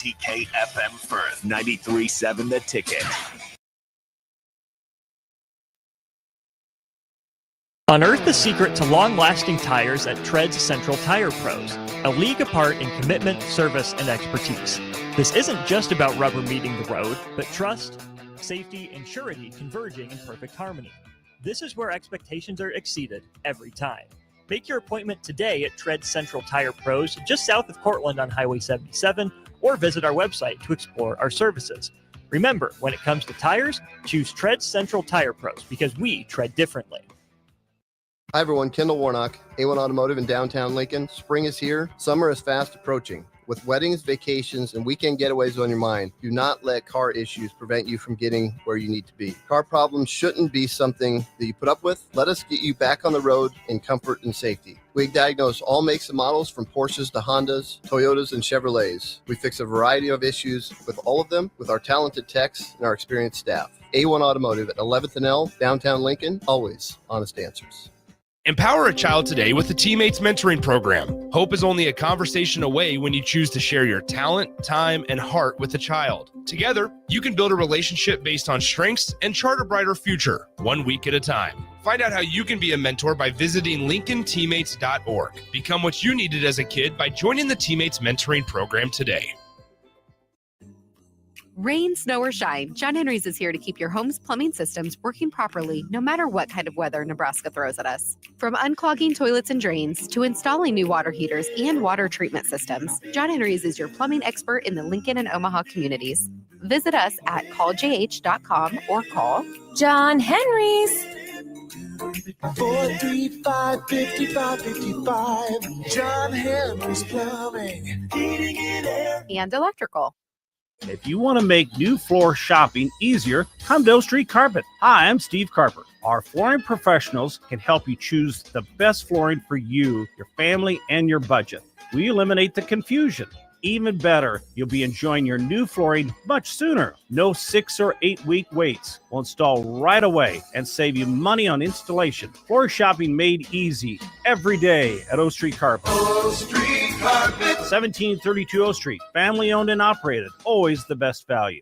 TKFM Firth, 93.7 The Ticket. Unearth the secret to long-lasting tires at Tread's Central Tire Pros, a league apart in commitment, service, and expertise. This isn't just about rubber meeting the road, but trust, safety, and surety converging in perfect harmony. This is where expectations are exceeded every time. Make your appointment today at Tread's Central Tire Pros, just south of Cortland on Highway 77, or visit our website to explore our services. Remember, when it comes to tires, choose Tread's Central Tire Pros because we tread differently. Hi everyone, Kendall Warnock, A1 Automotive in downtown Lincoln. Spring is here, summer is fast approaching. With weddings, vacations, and weekend getaways on your mind, do not let car issues prevent you from getting where you need to be. Car problems shouldn't be something that you put up with. Let us get you back on the road in comfort and safety. We diagnose all makes and models from Porsches to Hondas, Toyotas, and Chevrolets. We fix a variety of issues with all of them with our talented techs and our experienced staff. A1 Automotive at 11th and L, downtown Lincoln, always honest answers. Empower a child today with the Teammates Mentoring Program. Hope is only a conversation away when you choose to share your talent, time, and heart with the child. Together, you can build a relationship based on strengths and chart a brighter future, 1 week at a time. Find out how you can be a mentor by visiting LincolnTeammates.org. Become what you needed as a kid by joining the Teammates Mentoring Program today. Rain, snow, or shine, John Henry's is here to keep your home's plumbing systems working properly no matter what kind of weather Nebraska throws at us. From unclogging toilets and drains to installing new water heaters and water treatment systems, John Henry's is your plumbing expert in the Lincoln and Omaha communities. Visit us at calljh.com or call John Henry's. 435-5555. John Henry's Plumbing, Heating and Air, and Electrical. If you want to make new floor shopping easier, come to O Street Carpet. Hi, I'm Steve Carper. Our flooring professionals can help you choose the best flooring for you, your family, and your budget. We eliminate the confusion. Even better, you'll be enjoying your new flooring much sooner. No 6 or 8 week waits. We'll install right away and save you money on installation. Floor shopping made easy every day at O Street Carpet. O Street Carpet. 1732 O Street, family owned and operated, always the best value.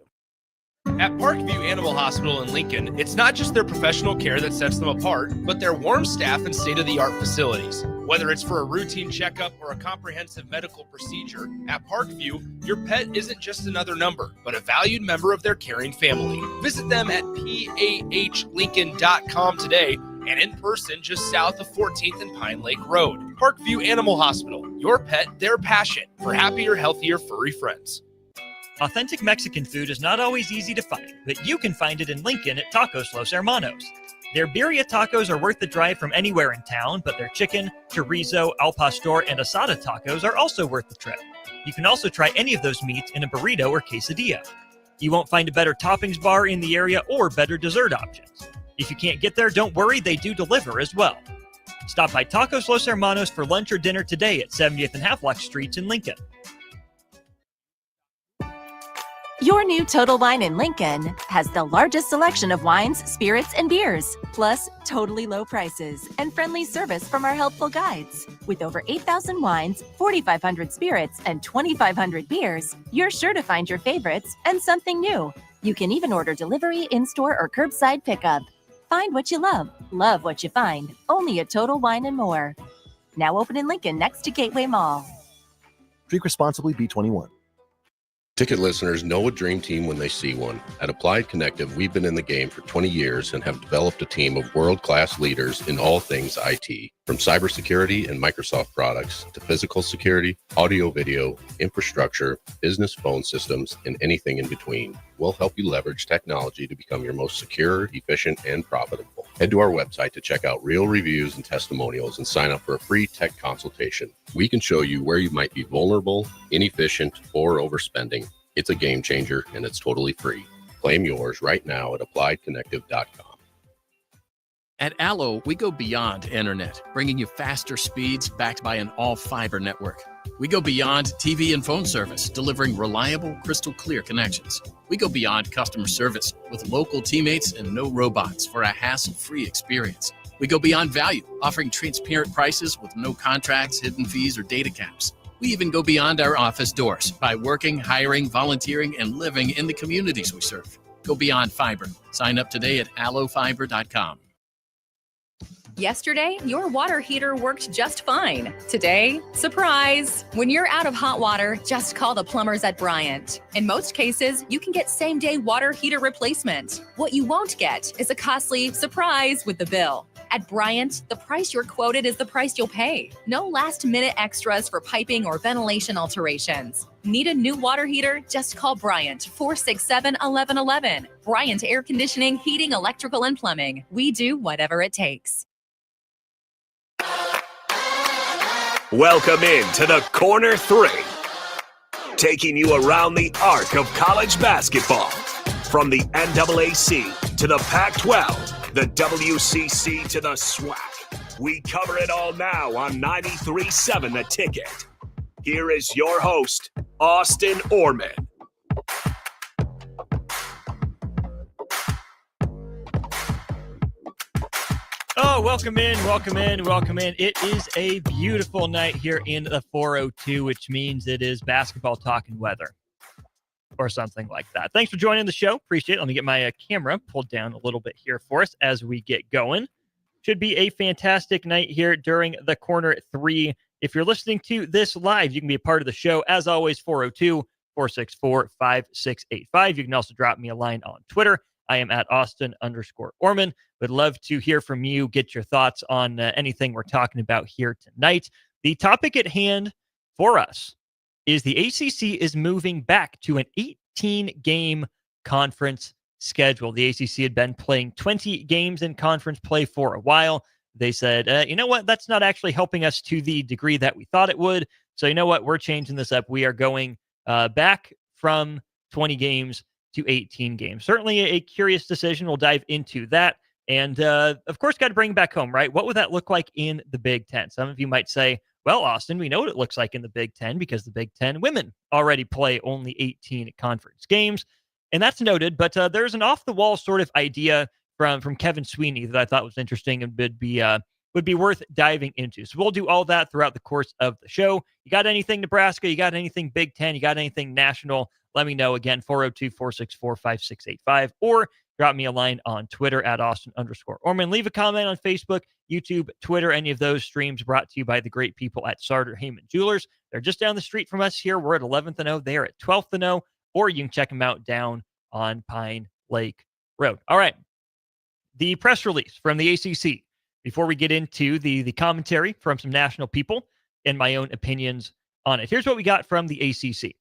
At Parkview Animal Hospital in Lincoln, it's not just their professional care that sets them apart, but their warm staff and state-of-the-art facilities. Whether it's for a routine checkup or a comprehensive medical procedure, at Parkview, your pet isn't just another number, but a valued member of their caring family. Visit them at pahlincoln.com today and in person just south of 14th and Pine Lake Road. Parkview Animal Hospital, your pet, their passion for happier, healthier, furry friends. Authentic Mexican food is not always easy to find, but you can find it in Lincoln at Tacos Los Hermanos. Their birria tacos are worth the drive from anywhere in town, but their chicken, chorizo, al pastor, and asada tacos are also worth the trip. You can also try any of those meats in a burrito or quesadilla. You won't find a better toppings bar in the area or better dessert options. If you can't get there, don't worry, they do deliver as well. Stop by Tacos Los Hermanos for lunch or dinner today at 70th and Havelock Streets in Lincoln. Your new Total Wine in Lincoln has the largest selection of wines, spirits, and beers, plus totally low prices and friendly service from our helpful guides. With over 8,000 wines, 4,500 spirits, and 2,500 beers, you're sure to find your favorites and something new. You can even order delivery, in-store, or curbside pickup. Find what you love what you find, only at Total Wine and More. Now open in Lincoln next to Gateway Mall. Drink responsibly, B21. Ticket listeners know a dream team when they see one. At Applied Connective, we've been in the game for 20 years and have developed a team of world-class leaders in all things IT. From cybersecurity and Microsoft products to physical security, audio-video, infrastructure, business phone systems, and anything in between. We'll help you leverage technology to become your most secure, efficient, and profitable. Head to our website to check out real reviews and testimonials and sign up for a free tech consultation. We can show you where you might be vulnerable, inefficient, or overspending. It's a game changer, and it's totally free. Claim yours right now at appliedconnective.com. At Allo, we go beyond internet, bringing you faster speeds backed by an all-fiber network. We go beyond TV and phone service, delivering reliable, crystal clear connections. We go beyond customer service with local teammates and no robots for a hassle-free experience. We go beyond value, offering transparent prices with no contracts, hidden fees, or data caps. We even go beyond our office doors by working, hiring, volunteering, and living in the communities we serve. Go beyond fiber. Sign up today at allofiber.com. Yesterday, your water heater worked just fine. Today, surprise! When you're out of hot water, just call the plumbers at Bryant. In most cases, you can get same-day water heater replacement. What you won't get is a costly surprise with the bill. At Bryant, the price you're quoted is the price you'll pay. No last-minute extras for piping or ventilation alterations. Need a new water heater? Just call Bryant, 467-1111. Bryant Air Conditioning, Heating, Electrical, and Plumbing. We do whatever it takes. Welcome in to the Corner 3, taking you around the arc of college basketball. From the NAAC to the Pac-12, the WCC to the SWAC. We cover it all now on 93.7 The Ticket. Here is your host, Austin Oerman. Oh, welcome in. It is a beautiful night here in the 402, which means it is basketball talk and weather or something like that. Thanks for joining the show. Appreciate it. Let me get my camera pulled down a little bit here for us as we get going. Should be a fantastic night here during the Corner 3. If you're listening to this live, you can be a part of the show. As always, 402-464-5685. You can also drop me a line on Twitter. I am at Austin_Oerman. Would love to hear from you, get your thoughts on anything we're talking about here tonight. The topic at hand for us is the ACC is moving back to an 18-game conference schedule. The ACC had been playing 20 games in conference play for a while. They said, you know what, that's not actually helping us to the degree that we thought it would. So you know what, we're changing this up. We are going back from 20 games to 18 games. Certainly a curious decision. We'll dive into that. And, of course, got to bring it back home, right? What would that look like in the Big Ten? Some of you might say, well, Austin, we know what it looks like in the Big Ten because the Big Ten women already play only 18 conference games. And that's noted, but there's an off-the-wall sort of idea from Kevin Sweeney that I thought was interesting and would be worth diving into. So we'll do all that throughout the course of the show. You got anything Nebraska? You got anything Big Ten? You got anything national? Let me know. Again, 402-464-5685, or drop me a line on Twitter at Austin_Oerman. Leave a comment on Facebook, YouTube, Twitter, any of those streams brought to you by the great people at Sartor Heyman Jewelers. They're just down the street from us here. We're at 11th and O. They are at 12th and O, or you can check them out down on Pine Lake Road. All right. The press release from the ACC. Before we get into the commentary from some national people and my own opinions on it, here's what we got from the ACC.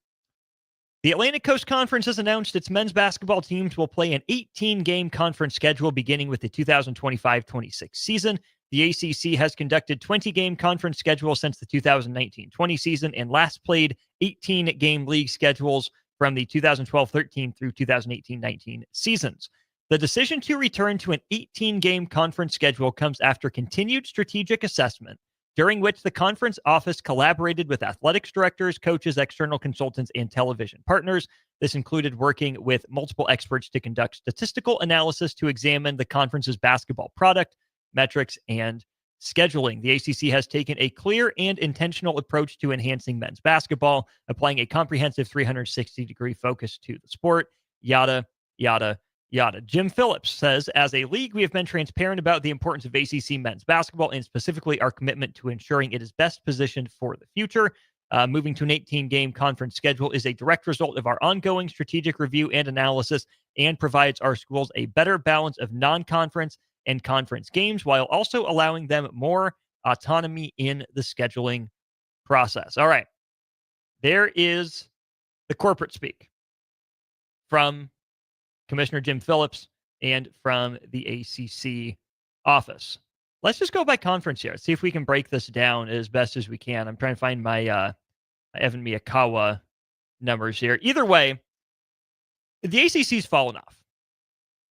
The Atlantic Coast Conference has announced its men's basketball teams will play an 18-game conference schedule beginning with the 2025-26 season. The ACC has conducted 20-game conference schedules since the 2019-20 season and last played 18-game league schedules from the 2012-13 through 2018-19 seasons. The decision to return to an 18-game conference schedule comes after continued strategic assessment, during which the conference office collaborated with athletics directors, coaches, external consultants, and television partners. This included working with multiple experts to conduct statistical analysis to examine the conference's basketball product, metrics, and scheduling. The ACC has taken a clear and intentional approach to enhancing men's basketball, applying a comprehensive 360-degree focus to the sport, yada, yada, yada. Jim Phillips says, as a league, we have been transparent about the importance of ACC men's basketball and specifically our commitment to ensuring it is best positioned for the future. Moving to an 18-game conference schedule is a direct result of our ongoing strategic review and analysis and provides our schools a better balance of non-conference and conference games while also allowing them more autonomy in the scheduling process. All right. There is the corporate speak from Commissioner Jim Phillips and from the ACC office. Let's just go by conference here. See if we can break this down as best as we can. I'm trying to find my Evan Miyakawa numbers here. Either way, the ACC's fallen off.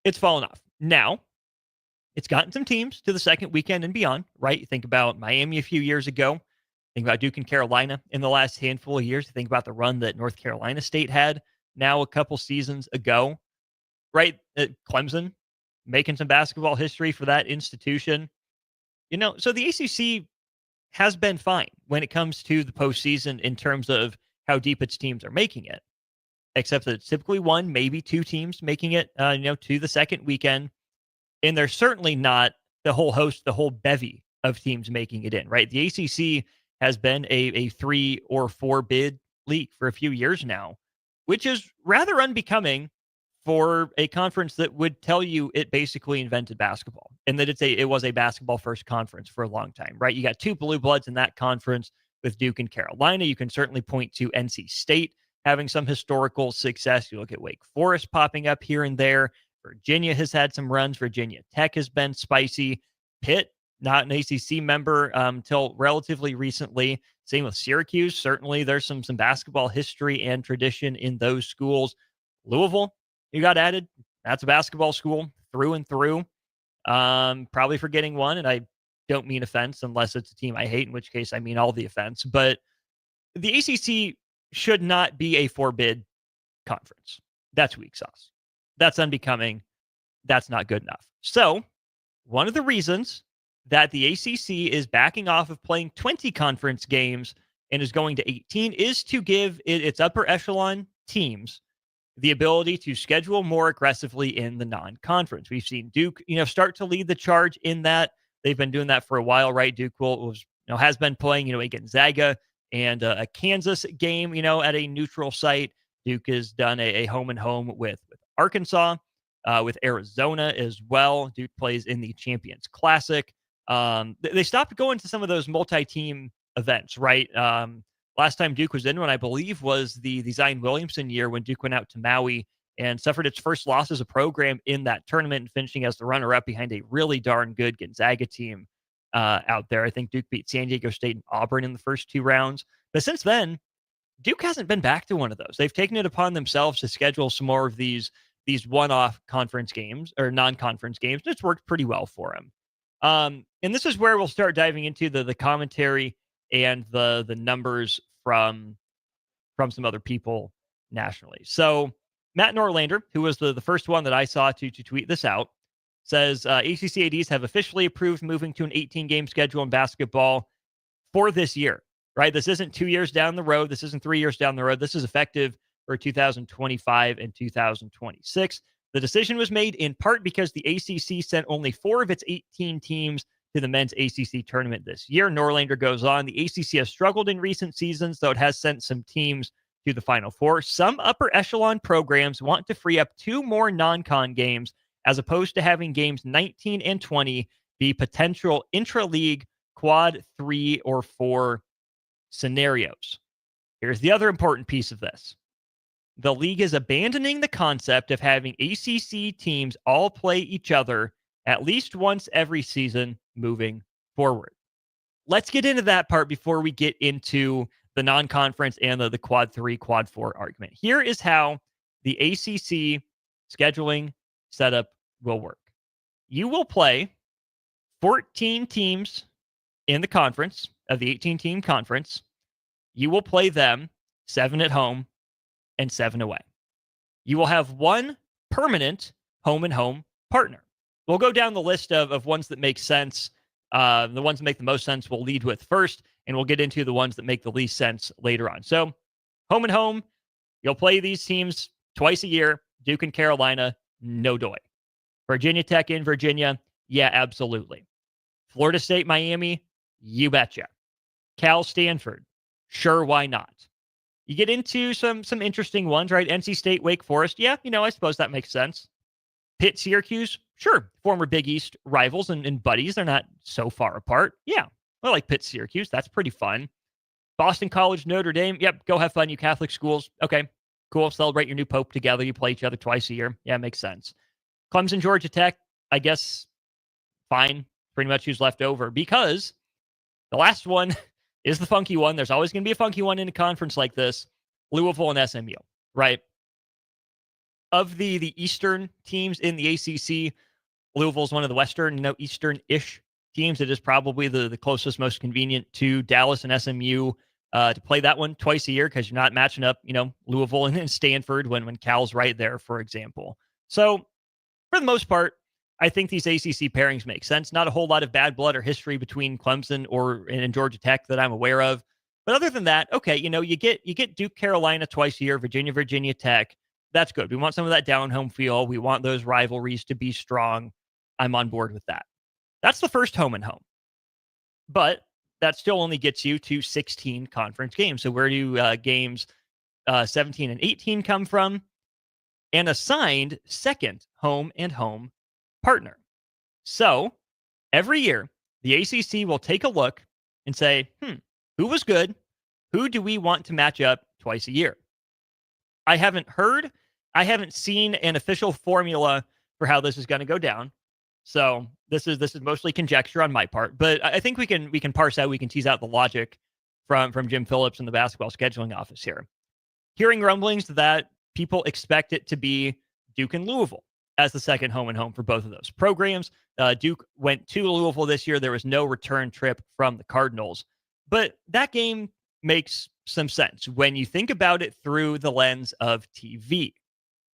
It's fallen off. Now, it's gotten some teams to the second weekend and beyond, right? You think about Miami a few years ago. Think about Duke and Carolina in the last handful of years. Think about the run that North Carolina State had now a couple seasons ago. Right, Clemson making some basketball history for that institution. You know, so the ACC has been fine when it comes to the postseason in terms of how deep its teams are making it, except that it's typically one, maybe two teams making it, to the second weekend. And there's certainly not the whole bevy of teams making it in, right? The ACC has been a 3 or 4 bid league for a few years now, which is rather unbecoming for a conference that would tell you it basically invented basketball and that it was a basketball first conference for a long time, right? You got two blue bloods in that conference with Duke and Carolina. You can certainly point to NC State having some historical success. You look at Wake Forest popping up here and there. Virginia has had some runs. Virginia Tech has been spicy. Pitt, not an ACC member until relatively recently. Same with Syracuse. Certainly there's some basketball history and tradition in those schools. Louisville, you got added. That's a basketball school through and through. Probably forgetting one, and I don't mean offense unless it's a team I hate, in which case I mean all the offense. But the ACC should not be a 4-bid conference. That's weak sauce. That's unbecoming. That's not good enough. So one of the reasons that the ACC is backing off of playing 20 conference games and is going to 18 is to give its upper echelon teams the ability to schedule more aggressively in the non-conference. We've seen Duke, start to lead the charge in that. They've been doing that for a while, right? Duke has been playing, a Gonzaga and a Kansas game, at a neutral site. Duke has done a home and home with Arkansas, with Arizona as well. Duke plays in the Champions Classic. They stopped going to some of those multi-team events, right? Last time Duke was in one, I believe, was the Zion Williamson year when Duke went out to Maui and suffered its first loss as a program in that tournament and finishing as the runner-up behind a really darn good Gonzaga team out there. I think Duke beat San Diego State and Auburn in the first 2 rounds. But since then, Duke hasn't been back to one of those. They've taken it upon themselves to schedule some more of these one-off conference games or non-conference games. And it's worked pretty well for them. And this is where we'll start diving into the commentary and the numbers from some other people nationally. So Matt Norlander, who was the first one that I saw to tweet this out, says ACC ADs have officially approved moving to an 18-game schedule in basketball for this year, right? This isn't 2 years down the road. This isn't 3 years down the road. This is effective for 2025 and 2026. The decision was made in part because the ACC sent only 4 of its 18 teams to the men's ACC tournament this year. Norlander goes on, the ACC has struggled in recent seasons, though it has sent some teams to the Final Four. Some upper echelon programs want to free up 2 more non-con games as opposed to having games 19 and 20 be potential intra-league quad 3 or 4 scenarios. Here's the other important piece of this. The league is abandoning the concept of having ACC teams all play each other at least once every season moving forward. Let's get into that part before we get into the non-conference and the quad 3, quad 4 argument. Here is how the ACC scheduling setup will work. You will play 14 teams in the conference of the 18-team conference. You will play them 7 at home and 7 away. You will have 1 permanent home and home partner. We'll go down the list of ones that make sense. The ones that make the most sense we'll lead with first, and we'll get into the ones that make the least sense later on. So, home and home, you'll play these teams twice a year. Duke and Carolina, no doy. Virginia Tech in Virginia, yeah, absolutely. Florida State, Miami, you betcha. Cal, Stanford, sure, why not? You get into some interesting ones, right? NC State, Wake Forest, yeah, I suppose that makes sense. Pitt, Syracuse, sure. Former Big East rivals and buddies. They're not so far apart. Yeah, I like Pitt, Syracuse. That's pretty fun. Boston College, Notre Dame. Yep, go have fun, you Catholic schools. Okay, cool. Celebrate your new pope together. You play each other twice a year. Yeah, makes sense. Clemson, Georgia Tech, I guess, fine. Pretty much who's left over because the last one is the funky one. There's always going to be a funky one in a conference like this. Louisville and SMU, right? Of the Eastern teams in the ACC, Louisville's one of the Western, Eastern-ish teams. It is probably the closest, most convenient to Dallas and SMU to play that one twice a year because you're not matching up, Louisville and Stanford when Cal's right there, for example. So for the most part, I think these ACC pairings make sense. Not a whole lot of bad blood or history between Clemson and Georgia Tech that I'm aware of. But other than that, okay, you get Duke, Carolina twice a year, Virginia Tech. That's good. We want some of that down home feel. We want those rivalries to be strong. I'm on board with that. That's the first home and home. But that still only gets you to 16 conference games. So where do games 17 and 18 come from? An assigned second home and home partner. So every year, the ACC will take a look and say, who was good? Who do we want to match up twice a year? I haven't seen an official formula for how this is going to go down. So this is mostly conjecture on my part, but I think we can parse out, we can tease out the logic from Jim Phillips in the basketball scheduling office here. Hearing rumblings that people expect it to be Duke and Louisville as the second home and home for both of those programs. Duke went to Louisville this year. There was no return trip from the Cardinals, but that game makes some sense when you think about it through the lens of TV,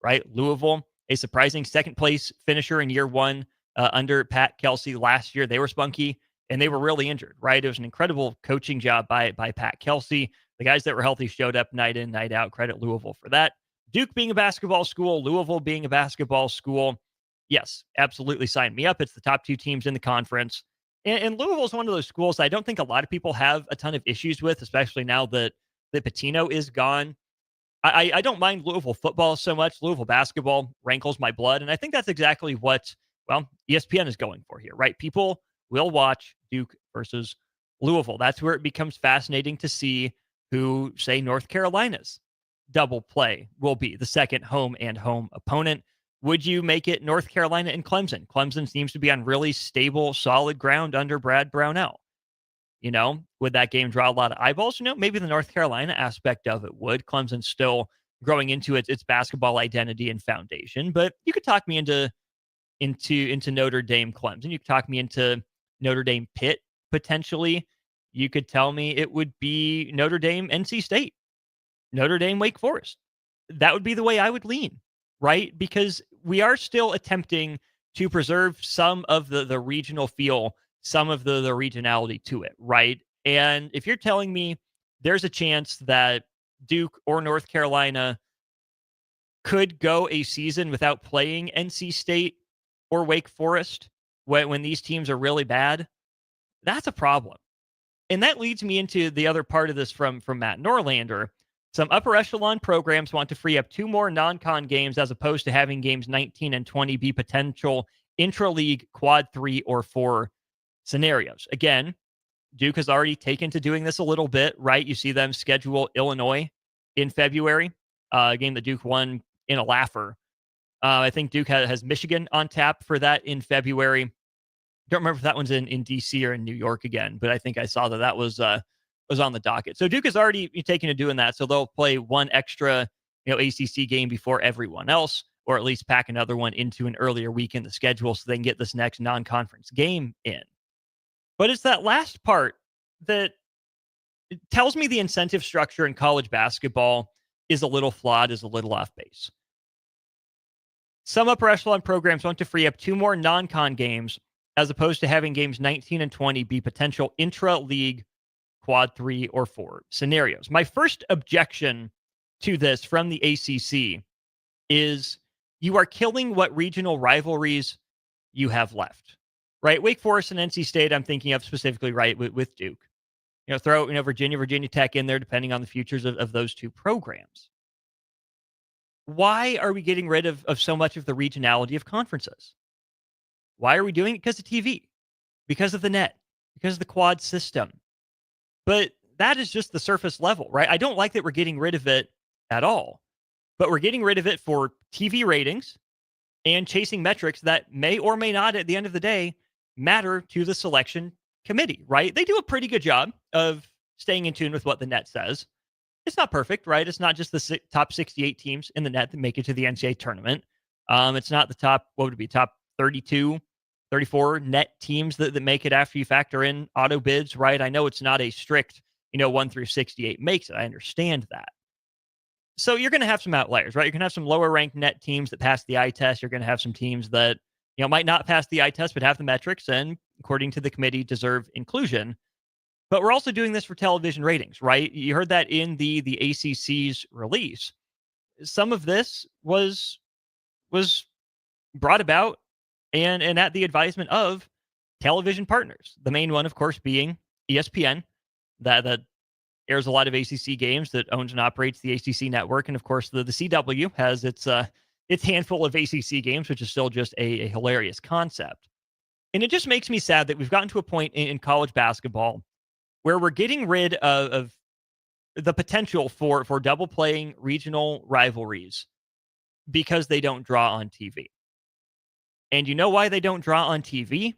right? Louisville, a surprising second place finisher in year one under Pat Kelsey last year. They were spunky and they were really injured, right? It was an incredible coaching job by Pat Kelsey. The guys that were healthy showed up night in, night out. Credit Louisville for that. Duke being a basketball school, Louisville being a basketball school. Yes, absolutely sign me up. It's the top two teams in the conference. And Louisville is one of those schools I don't think a lot of people have a ton of issues with, especially now that Pitino is gone. I don't mind Louisville football so much. Louisville basketball rankles my blood. And I think that's exactly what, ESPN is going for here, right? People will watch Duke versus Louisville. That's where it becomes fascinating to see who, say, North Carolina's double play will be, the second home and home opponent. Would you make it North Carolina and Clemson? Clemson seems to be on really stable, solid ground under Brad Brownell. Would that game draw a lot of eyeballs? Maybe the North Carolina aspect of it would. Clemson's still growing into its basketball identity and foundation, but you could talk me into Notre Dame Clemson. You could talk me into Notre Dame Pitt potentially. You could tell me it would be Notre Dame NC State, Notre Dame Wake Forest. That would be the way I would lean, right? Because we are still attempting to preserve some of the regional feel, some of the regionality to it, right? And if you're telling me there's a chance that Duke or North Carolina could go a season without playing NC State or Wake Forest when these teams are really bad, that's a problem. And that leads me into the other part of this from Matt Norlander. Some upper echelon programs want to free up 2 more non-con games as opposed to having games 19 and 20 be potential intra-league quad 3 or 4 scenarios. Again, Duke has already taken to doing this a little bit, right? You see them schedule Illinois in February, a game that Duke won in a laugher. I think Duke has Michigan on tap for that in February. Don't remember if that one's in DC or in New York again, but I think I saw that was on the docket. So Duke is already taking to doing that. So they'll play one extra, ACC game before everyone else, or at least pack another one into an earlier week in the schedule so they can get this next non-conference game in. But it's that last part that tells me the incentive structure in college basketball is a little flawed, is a little off base. Some upper echelon programs want to free up 2 more non-con games as opposed to having games 19 and 20 be potential intra-league quad 3 or 4 scenarios. My first objection to this from the ACC is you are killing what regional rivalries you have left, right? Wake Forest and NC State, I'm thinking of specifically, right, with Duke. Throw, Virginia Tech in there, depending on the futures of those two programs. Why are we getting rid of so much of the regionality of conferences? Why are we doing it? Because of TV, because of the net, because of the quad system. But that is just the surface level, right? I don't like that we're getting rid of it at all, but we're getting rid of it for TV ratings and chasing metrics that may or may not, at the end of the day, matter to the selection committee, right? They do a pretty good job of staying in tune with what the net says. It's not perfect, right? It's not just the top 68 teams in the net that make it to the NCAA tournament. It's not the top 32, 34 net teams that make it after you factor in auto bids, right? I know it's not a strict, 1 through 68 makes it. I understand that. So you're going to have some outliers, right? You're going to have some lower ranked net teams that pass the eye test. You're going to have some teams that, might not pass the eye test, but have the metrics and, according to the committee, deserve inclusion. But we're also doing this for television ratings, right? You heard that in the ACC's release. Some of this was brought about and at the advisement of television partners. The main one, of course, being ESPN, that airs a lot of ACC games, that owns and operates the ACC network, and of course the CW has its handful of ACC games, which is still just a hilarious concept. And it just makes me sad that we've gotten to a point in college basketball where we're getting rid of the potential for double playing regional rivalries because they don't draw on TV. And you know why they don't draw on TV?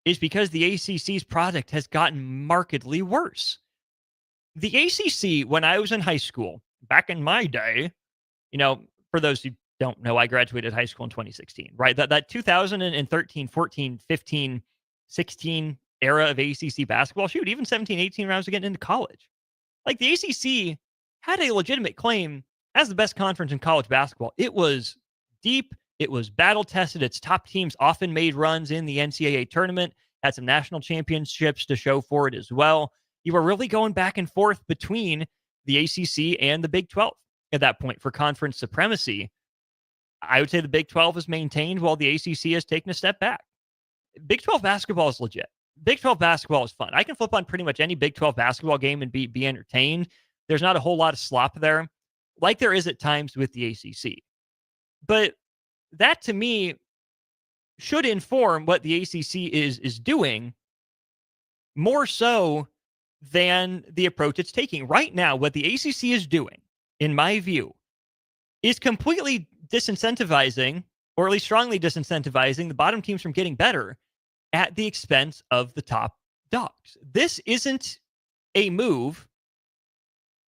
Is because the ACC's product has gotten markedly worse. The ACC, when I was in high school, back in my day, for those who don't know, I graduated high school in 2016, right? That 2013, 14, 15, 16 era of ACC basketball, shoot, even 17, 18 when I was getting into college. Like, the ACC had a legitimate claim as the best conference in college basketball. It was deep. It was battle-tested. Its top teams often made runs in the NCAA tournament, had some national championships to show for it as well. You were really going back and forth between the ACC and the Big 12 at that point for conference supremacy. I would say the Big 12 is maintained while the ACC has taken a step back. Big 12 basketball is legit. Big 12 basketball is fun. I can flip on pretty much any Big 12 basketball game and be entertained. There's not a whole lot of slop there, like there is at times with the ACC. But that, to me, should inform what the ACC is doing more so than the approach it's taking. Right now, what the ACC is doing, in my view, is completely disincentivizing, or at least strongly disincentivizing, the bottom teams from getting better at the expense of the top dogs. This isn't a move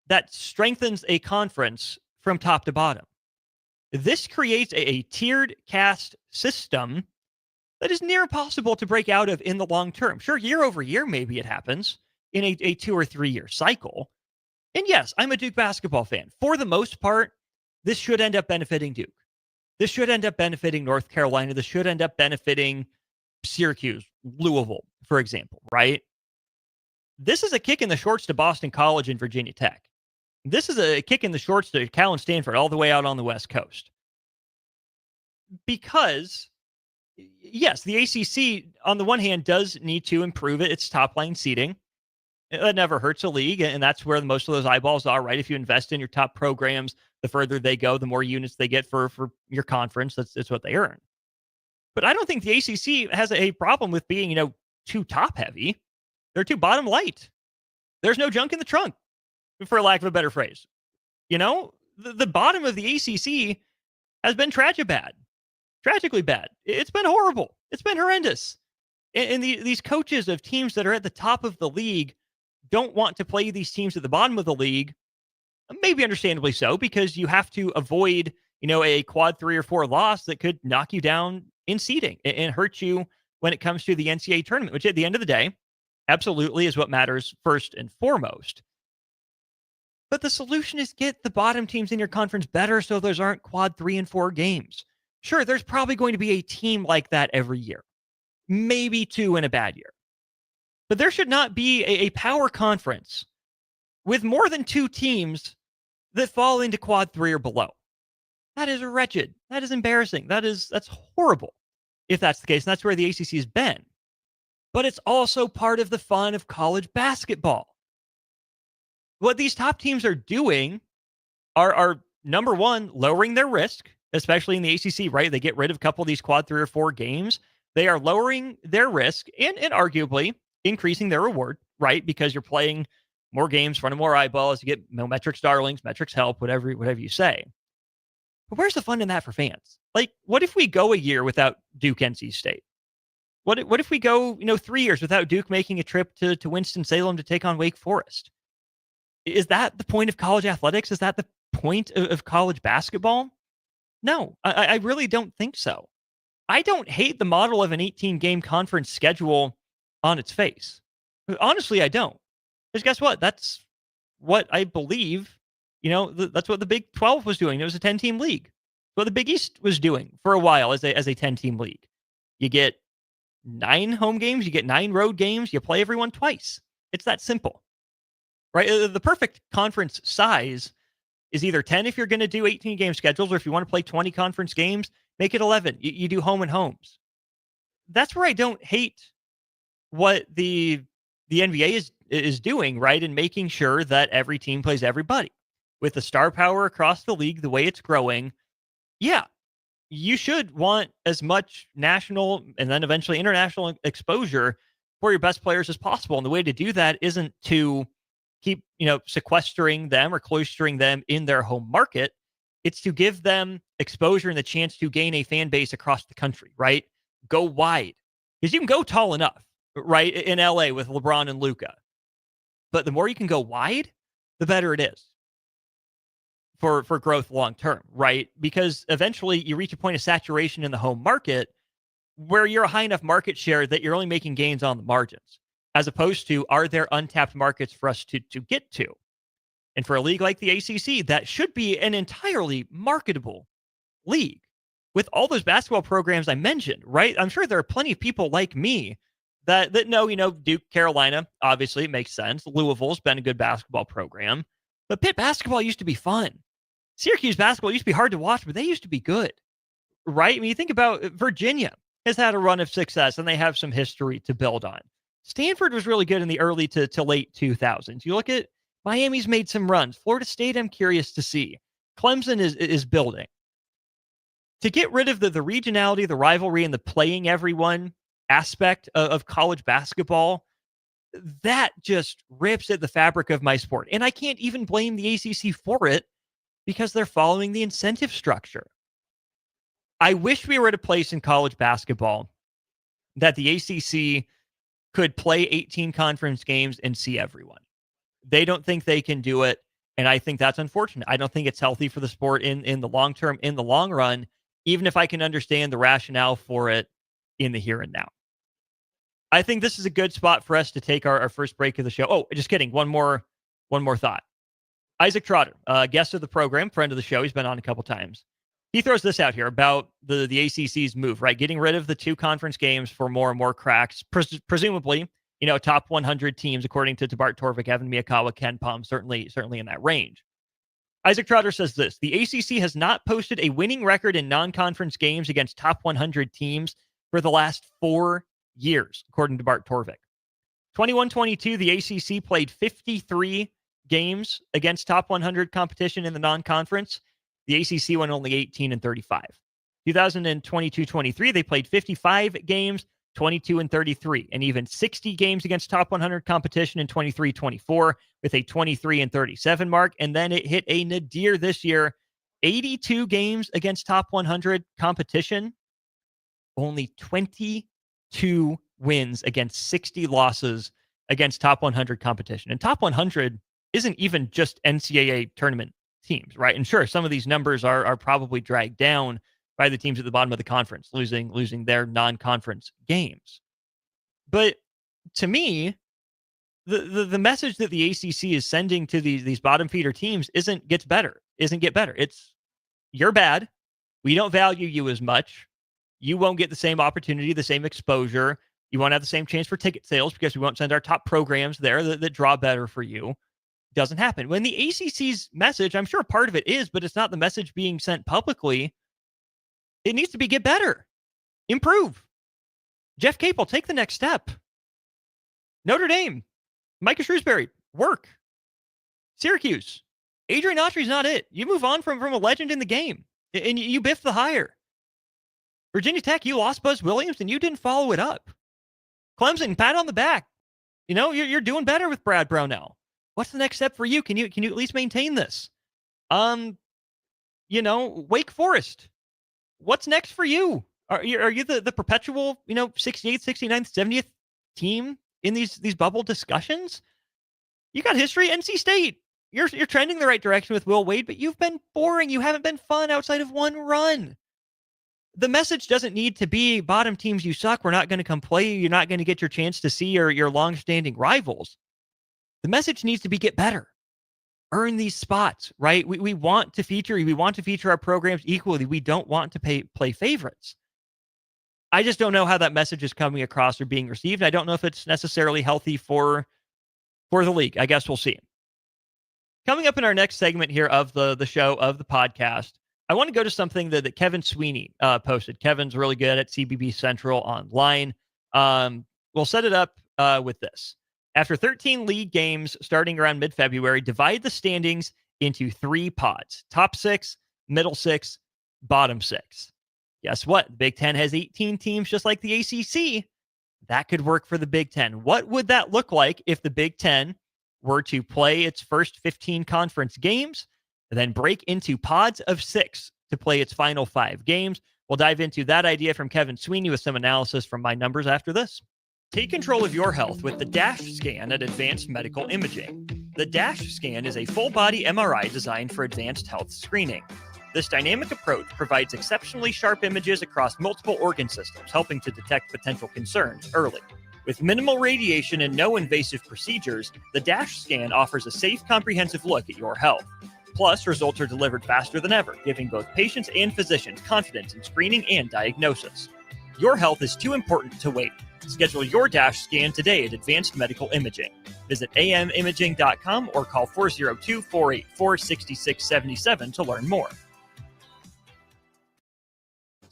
that strengthens a conference from top to bottom. This creates a tiered caste system that is near impossible to break out of in the long term. Sure, year over year, maybe it happens in a 2 or 3 year cycle. And yes, I'm a Duke basketball fan. For the most part, this should end up benefiting Duke. This should end up benefiting North Carolina. This should end up benefiting Syracuse, Louisville, for example, right? This is a kick in the shorts to Boston College and Virginia Tech. This is a kick in the shorts to Cal and Stanford all the way out on the West Coast. Because, yes, the ACC, on the one hand, does need to improve its top-line seeding. That never hurts a league, and that's where most of those eyeballs are, right? If you invest in your top programs, the further they go, the more units they get for your conference. That's what they earn. But I don't think the ACC has a problem with being, too top-heavy. They're too bottom-light. There's no junk in the trunk, for lack of a better phrase. The bottom of the ACC has been tragically bad. It's been horrible. It's been horrendous. And these coaches of teams that are at the top of the league don't want to play these teams at the bottom of the league, maybe understandably so, because you have to avoid, a quad 3 or 4 loss that could knock you down in seeding and hurt you when it comes to the NCAA tournament, which at the end of the day, absolutely is what matters first and foremost. But the solution is get the bottom teams in your conference better so those aren't quad 3 and 4 games. Sure, there's probably going to be a team like that every year. Maybe 2 in a bad year. But there should not be a power conference with more than 2 teams that fall into quad 3 or below. That is wretched. That is embarrassing. That's horrible if that's the case. And that's where the ACC has been. But it's also part of the fun of college basketball. What these top teams are doing are number one, lowering their risk, especially in the ACC, right? They get rid of a couple of these quad 3 or 4 games. They are lowering their risk and arguably increasing their reward, right? Because you're playing more games, front of more eyeballs, you get metrics darlings, metrics help, whatever you say. But where's the fun in that for fans? Like, what if we go a year without Duke NC State? What if we go, 3 years without Duke making a trip to Winston-Salem to take on Wake Forest? Is that the point of college athletics? Is that the point of college basketball? No, I really don't think so. I don't hate the model of an 18-game conference schedule on its face. Honestly, I don't. Because guess what? That's what I believe, that's what the Big 12 was doing. It was a 10-team league. What the Big East was doing for a while as a 10-team league. You get 9 home games, you get 9 road games, you play everyone twice. It's that simple, right? The perfect conference size is either 10 if you're going to do 18 game schedules, or if you want to play 20 conference games, make it 11. You do home and homes. That's where I don't hate what the NBA is doing, right? And making sure that every team plays everybody. With the star power across the league, the way it's growing, yeah, you should want as much national and then eventually international exposure for your best players as possible. And the way to do that isn't to keep, sequestering them or cloistering them in their home market. It's to give them exposure and the chance to gain a fan base across the country, right? Go wide. Because you can go tall enough, right? In LA with LeBron and Luka. But the more you can go wide, the better it is for growth long term, right? Because eventually you reach a point of saturation in the home market where you're a high enough market share that you're only making gains on the margins, as opposed to, are there untapped markets for us to get to? And for a league like the ACC, that should be an entirely marketable league with all those basketball programs I mentioned, right? I'm sure there are plenty of people like me that know, Duke, Carolina, obviously it makes sense. Louisville's been a good basketball program, but Pitt basketball used to be fun. Syracuse basketball used to be hard to watch, but they used to be good, right? I mean, you think about Virginia has had a run of success and they have some history to build on. Stanford was really good in the early to late 2000s. You look at Miami's made some runs. Florida State, I'm curious to see. Clemson is building. To get rid of the regionality, the rivalry, and the playing everyone aspect of college basketball, that just rips at the fabric of my sport. And I can't even blame the ACC for it because they're following the incentive structure. I wish we were at a place in college basketball that the ACC could play 18 conference games and see everyone. They don't think they can do it, and I think that's unfortunate. I don't think it's healthy for the sport in the long term, in the long run, even if I can understand the rationale for it in the here and now. I think this is a good spot for us to take our first break of the show. Oh, just kidding. One more thought. Isaac Trotter, guest of the program, friend of the show. He's been on a couple times. He throws this out here about the ACC's move, right? Getting rid of the 2 conference games for more and more cracks, presumably, top 100 teams, according to Bart Torvik, Evan Miyakawa, Ken Palm, certainly in that range. Isaac Trotter says this: the ACC has not posted a winning record in non-conference games against top 100 teams for the last 4 years, according to Bart Torvik. 21-22, the ACC played 53 games against top 100 competition in the non-conference. The ACC won only 18-35. 2022-23, they played 55 games, 22-33, and even 60 games against top 100 competition in 23-24 with a 23-37 mark. And then it hit a nadir this year, 82 games against top 100 competition, only 22 wins against 60 losses against top 100 competition. And top 100 isn't even just NCAA tournament teams, right? And sure, some of these numbers are probably dragged down by the teams at the bottom of the conference, losing their non-conference games. But to me, the message that the ACC is sending to these bottom feeder teams isn't get better. It's, you're bad. We don't value you as much. You won't get the same opportunity, the same exposure. You won't have the same chance for ticket sales because we won't send our top programs there that draw better for you. Doesn't happen. When the ACC's message, I'm sure part of it is, but it's not the message being sent publicly. It needs to be get better, improve. Jeff Capel, take the next step. Notre Dame, Micah Shrewsbury, work. Syracuse, Adrian Autry's not it. You move on from a legend in the game, and you biff the hire. Virginia Tech, you lost Buzz Williams, and you didn't follow it up. Clemson, pat on the back. You're doing better with Brad Brownell. What's the next step for you? Can you at least maintain this? Wake Forest. What's next for you? Are you the perpetual, 68th, 69th, 70th team in these bubble discussions? You got history. NC State. You're trending the right direction with Will Wade, but you've been boring. You haven't been fun outside of one run. The message doesn't need to be bottom teams, you suck. We're not going to come play you. You're not going to get your chance to see your long-standing rivals. The message needs to be get better. Earn these spots, right? We want to feature our programs equally. We don't want to play favorites. I just don't know how that message is coming across or being received. I don't know if it's necessarily healthy for the league. I guess we'll see. Coming up in our next segment here of the show, of the podcast, I want to go to something that Kevin Sweeney posted. Kevin's really good at CBB Central online. We'll set it up with this. After 13 league games starting around mid-February, divide the standings into 3 pods. Top 6, middle 6, bottom 6. Guess what? The Big Ten has 18 teams just like the ACC. That could work for the Big Ten. What would that look like if the Big Ten were to play its first 15 conference games, and then break into pods of 6 to play its final 5 games? We'll dive into that idea from Kevin Sweeney with some analysis from my numbers after this. Take control of your health with the DASH scan at Advanced Medical Imaging. The DASH scan is a full-body MRI designed for advanced health screening. This dynamic approach provides exceptionally sharp images across multiple organ systems, helping to detect potential concerns early. With minimal radiation and no invasive procedures, the DASH scan offers a safe, comprehensive look at your health. Plus, results are delivered faster than ever, giving both patients and physicians confidence in screening and diagnosis. Your health is too important to wait. Schedule your DASH scan today at Advanced Medical Imaging. Visit amimaging.com or call 402-484-6677 to learn more.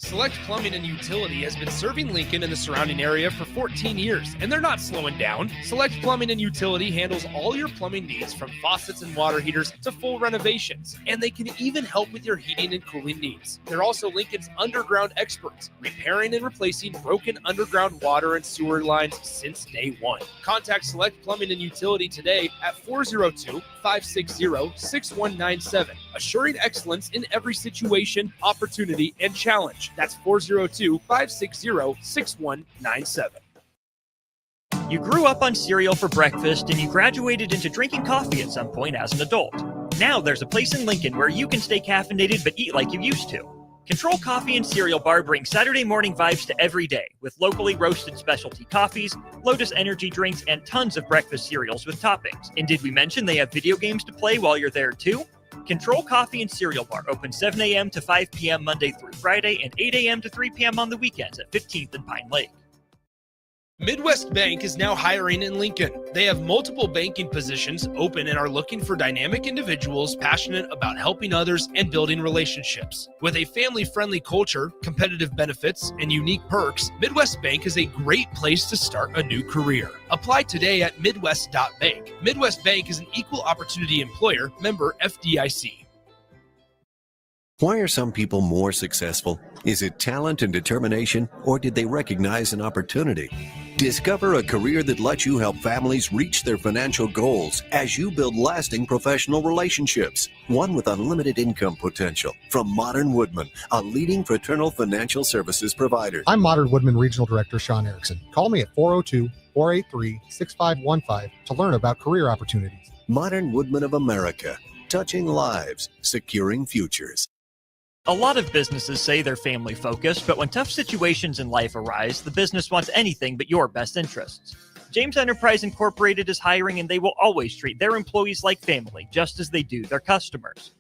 Select Plumbing and Utility has been serving Lincoln and the surrounding area for 14 years, and they're not slowing down. Select Plumbing and Utility handles all your plumbing needs, from faucets and water heaters to full renovations, and they can even help with your heating and cooling needs. They're also Lincoln's underground experts, repairing and replacing broken underground water and sewer lines since day one. Contact Select Plumbing and Utility today at 402-560-6197, assuring excellence in every situation, opportunity, and challenge. That's 402-560-6197. You grew up on cereal for breakfast and you graduated into drinking coffee at some point as an adult. Now there's a place in Lincoln where you can stay caffeinated but eat like you used to. Control Coffee and Cereal Bar brings Saturday morning vibes to every day with locally roasted specialty coffees, Lotus energy drinks, and tons of breakfast cereals with toppings. And did we mention they have video games to play while you're there too? Control Coffee and Cereal Bar open 7 a.m. to 5 p.m. Monday through Friday and 8 a.m. to 3 p.m. on the weekends at 15th and Pine Lake. Midwest Bank is now hiring in Lincoln. They have multiple banking positions open and are looking for dynamic individuals passionate about helping others and building relationships. With a family-friendly culture, competitive benefits, and unique perks, Midwest Bank is a great place to start a new career. Apply today at midwest.bank. Midwest Bank is an equal opportunity employer, member FDIC. Why are some people more successful? Is it talent and determination, or did they recognize an opportunity? Discover a career that lets you help families reach their financial goals as you build lasting professional relationships. One with unlimited income potential. From Modern Woodman, a leading fraternal financial services provider. I'm Modern Woodman Regional Director Sean Erickson. Call me at 402-483-6515 to learn about career opportunities. Modern Woodman of America. Touching lives, securing futures. A lot of businesses say they're family focused, but when tough situations in life arise, the business wants anything but your best interests. James Enterprise Incorporated is hiring, and they will always treat their employees like family, just as they do their customers.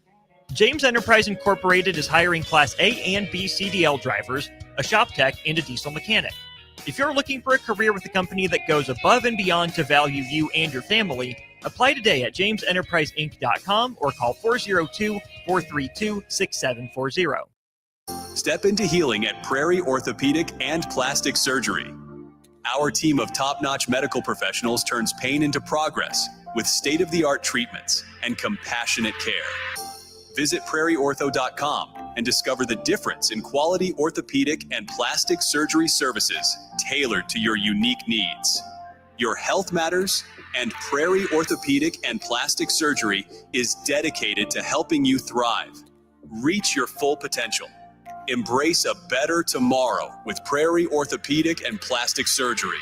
James Enterprise Incorporated is hiring Class A and B CDL drivers, a shop tech, and a diesel mechanic. If you're looking for a career with a company that goes above and beyond to value you and your family, apply today at jamesenterpriseinc.com or call 402-432-6740. Step into healing at Prairie Orthopedic and Plastic Surgery. Our team of top-notch medical professionals turns pain into progress with state-of-the-art treatments and compassionate care. Visit prairieortho.com and discover the difference in quality orthopedic and plastic surgery services tailored to your unique needs. Your health matters, and Prairie Orthopedic and Plastic Surgery is dedicated to helping you thrive. Reach your full potential. Embrace a better tomorrow with Prairie Orthopedic and Plastic Surgery.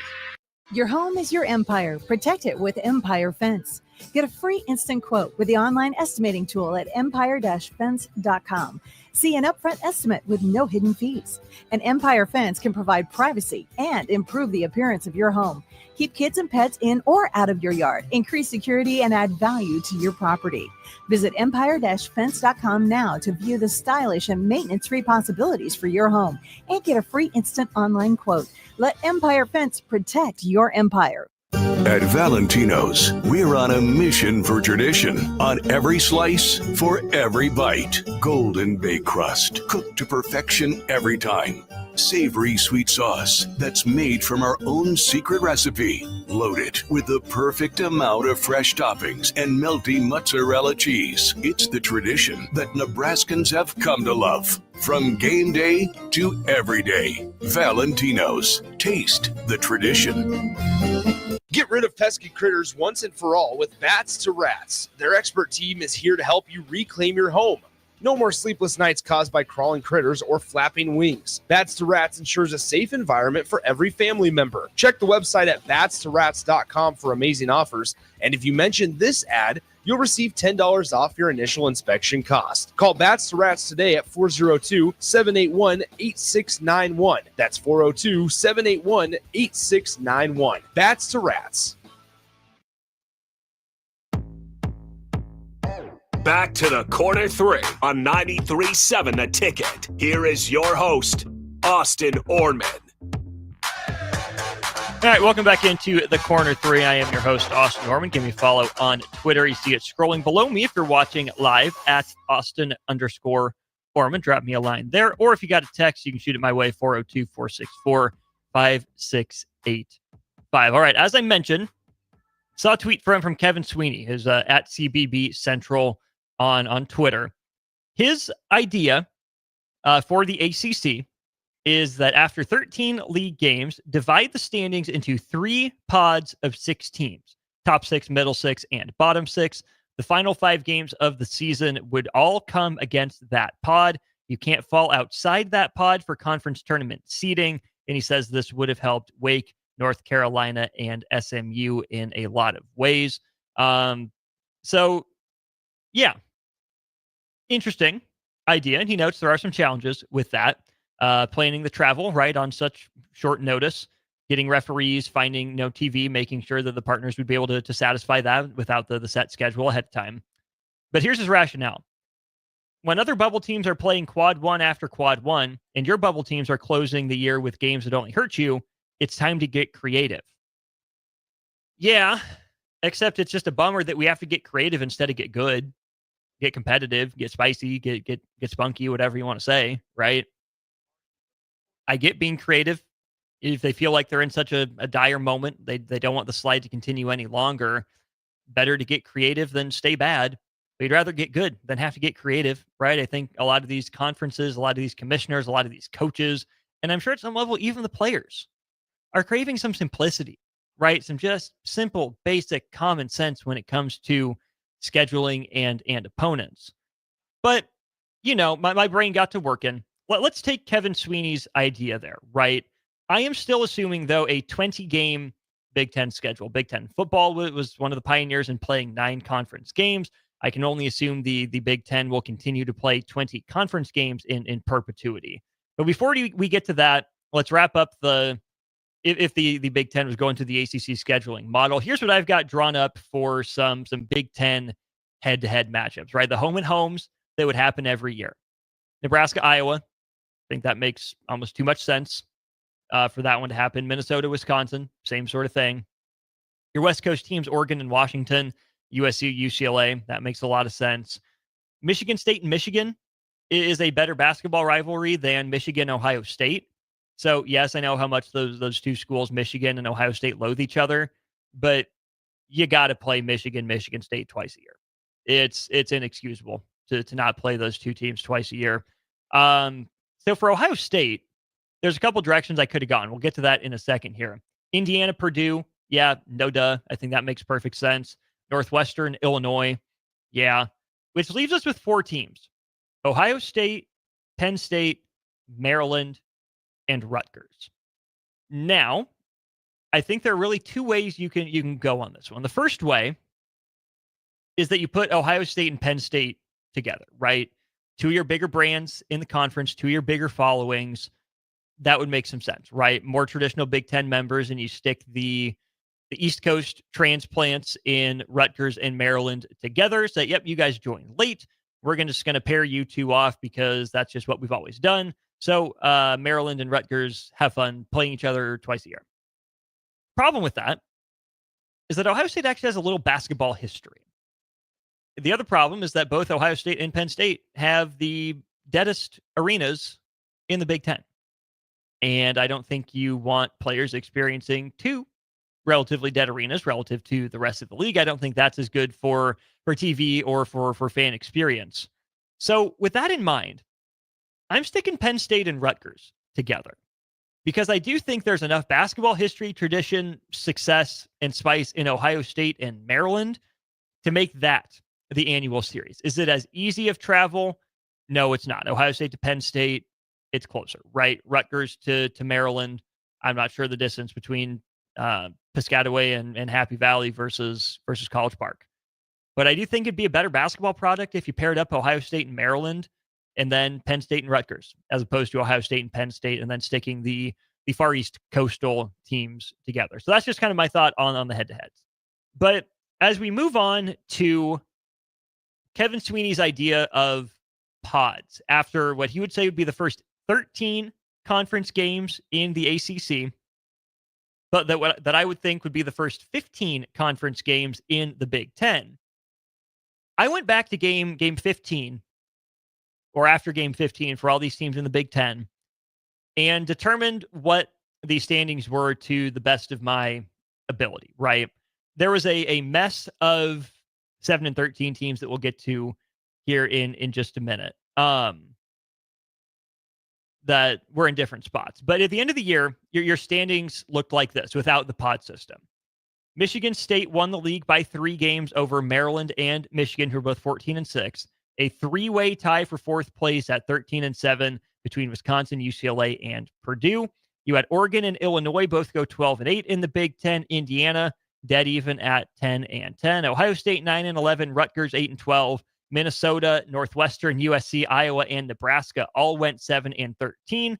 Your home is your empire. Protect it with Empire Fence. Get a free instant quote with the online estimating tool at empire-fence.com. See an upfront estimate with no hidden fees. An Empire Fence can provide privacy and improve the appearance of your home. Keep kids and pets in or out of your yard. Increase security and add value to your property. Visit empire-fence.com now to view the stylish and maintenance-free possibilities for your home and get a free instant online quote. Let Empire Fence protect your empire. At Valentino's, we're on a mission for tradition. On every slice, for every bite. Golden baked crust, cooked to perfection every time. Savory sweet sauce that's made from our own secret recipe. Loaded with the perfect amount of fresh toppings and melty mozzarella cheese. It's the tradition that Nebraskans have come to love. From game day to every day. Valentino's. Taste the tradition. Get rid of pesky critters once and for all with Bats to Rats. Their expert team is here to help you reclaim your home. No more sleepless nights caused by crawling critters or flapping wings. Bats to Rats ensures a safe environment for every family member. Check the website at batstoRats.com for amazing offers. And if you mention this ad, you'll receive $10 off your initial inspection cost. Call Bats to Rats today at 402-781-8691. That's 402-781-8691. Bats to Rats. Back to the Corner 3 on 93.7 The Ticket. Here is your host, Austin Oerman. All right, welcome back into the Corner 3. I am your host, Austin Oerman. Give me a follow on Twitter. You see it scrolling below me if you're watching live at Austin_Oerman. Drop me a line there. Or if you got a text, you can shoot it my way, 402-464-5685. All right, as I mentioned, saw a tweet from Kevin Sweeney, who's at CBB Central on Twitter. His idea for the ACC is that after 13 league games, divide the standings into 3 pods of 6 teams, top 6, middle 6, and bottom 6. The final 5 games of the season would all come against that pod. You can't fall outside that pod for conference tournament seeding. And he says this would have helped Wake, North Carolina, and SMU in a lot of ways. So, yeah, interesting idea. And he notes there are some challenges with that. Planning the travel, right, on such short notice, getting referees, finding TV, making sure that the partners would be able to satisfy that without the set schedule ahead of time. But here's his rationale. When other bubble teams are playing quad 1 after quad 1, and your bubble teams are closing the year with games that only hurt you, it's time to get creative. Yeah, except it's just a bummer that we have to get creative instead of get good, get competitive, get spicy, get spunky, whatever you want to say, right? I get being creative. If they feel like they're in such a dire moment, they don't want the slide to continue any longer. Better to get creative than stay bad. We'd rather get good than have to get creative, right? I think a lot of these conferences, a lot of these commissioners, a lot of these coaches, and I'm sure at some level, even the players are craving some simplicity, right? Some just simple, basic common sense when it comes to scheduling and opponents. But, my brain got to working. Let's take Kevin Sweeney's idea there, right? I am still assuming, though, a 20-game Big Ten schedule. Big Ten football was one of the pioneers in playing 9 conference games. I can only assume the Big Ten will continue to play 20 conference games in perpetuity. But before we get to that, let's wrap up if the Big Ten was going to the ACC scheduling model. Here's what I've got drawn up for some Big Ten head-to-head matchups, right? The home and homes that would happen every year. Nebraska, Iowa. I think that makes almost too much sense for that one to happen. Minnesota, Wisconsin, same sort of thing. Your West Coast teams, Oregon and Washington, USC, UCLA, that makes a lot of sense. Michigan State and Michigan is a better basketball rivalry than Michigan, Ohio State. So, yes, I know how much those two schools, Michigan and Ohio State, loathe each other, but you got to play Michigan State twice a year. It's inexcusable to not play those two teams twice a year. So for Ohio State, there's a couple directions I could have gone. We'll get to that in a second here. Indiana, Purdue, yeah, no duh. I think that makes perfect sense. Northwestern, Illinois, yeah. Which leaves us with 4 teams. Ohio State, Penn State, Maryland, and Rutgers. Now, I think there are really 2 ways you can go on this one. The first way is that you put Ohio State and Penn State together, right? Two of your bigger brands in the conference, two of your bigger followings. That would make some sense, right? More traditional Big Ten members, and you stick the East Coast transplants in Rutgers and Maryland together. So, yep, you guys joined late. We're just going to pair you two off because that's just what we've always done. So Maryland and Rutgers have fun playing each other twice a year. Problem with that is that Ohio State actually has a little basketball history. The other problem is that both Ohio State and Penn State have the deadest arenas in the Big Ten. And I don't think you want players experiencing two relatively dead arenas relative to the rest of the league. I don't think that's as good for TV or for fan experience. So with that in mind, I'm sticking Penn State and Rutgers together because I do think there's enough basketball history, tradition, success, and spice in Ohio State and Maryland to make that the annual series. Is it as easy of travel? No, it's not. Ohio State to Penn State, it's closer, right? Rutgers to Maryland, I'm not sure the distance between Piscataway and Happy Valley versus College Park. But I do think it'd be a better basketball product if you paired up Ohio State and Maryland and then Penn State and Rutgers, as opposed to Ohio State and Penn State and then sticking the Far East coastal teams together. So that's just kind of my thought on the head-to-heads. But as we move on to Kevin Sweeney's idea of pods, after what he would say would be the first 13 conference games in the ACC, but that I would think would be the first 15 conference games in the Big Ten. I went back to game 15, or after game 15 for all these teams in the Big Ten, and determined what the standings were to the best of my ability, right? There was a mess of 7 and 13 teams that we'll get to here in just a minute. That were in different spots. But at the end of the year, your standings looked like this without the pod system. Michigan State won the league by 3 games over Maryland and Michigan, who are both 14-6. A 3-way tie for 4th place at 13-7 between Wisconsin, UCLA, and Purdue. You had Oregon and Illinois both go 12-8 in the Big Ten. Indiana dead even at 10-10. Ohio State 9-11. Rutgers 8-12. Minnesota, Northwestern, USC, Iowa, and Nebraska all went 7-13.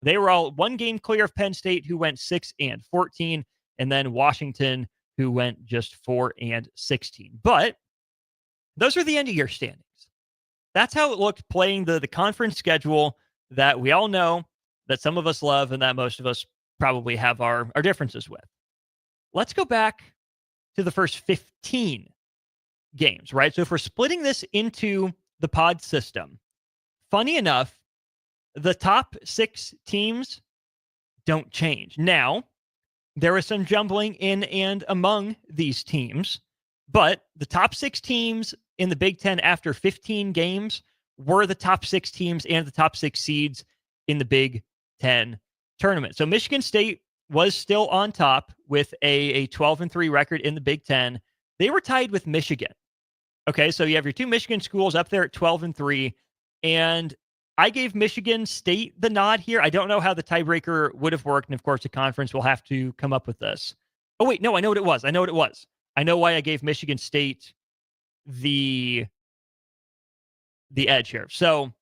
They were all 1 game clear of Penn State, who went 6-14, and then Washington, who went just 4-16. But those are the end of year standings. That's how it looked playing the conference schedule that we all know, that some of us love, and that most of us probably have our differences with. Let's go back to the first 15 games, right? So if we're splitting this into the pod system, funny enough, the top 6 teams don't change. Now, there is some jumbling in and among these teams, but the top 6 teams in the Big Ten after 15 games were the top 6 teams and the top 6 seeds in the Big Ten tournament. So Michigan State was still on top with a 12-3 record in the Big Ten. They were tied with Michigan. Okay, so you have your 2 Michigan schools up there at 12-3, and I gave Michigan State the nod here. I don't know how the tiebreaker would have worked, and of course the conference will have to come up with this. Oh wait, no, I know what it was. I know why I gave Michigan State the edge here. So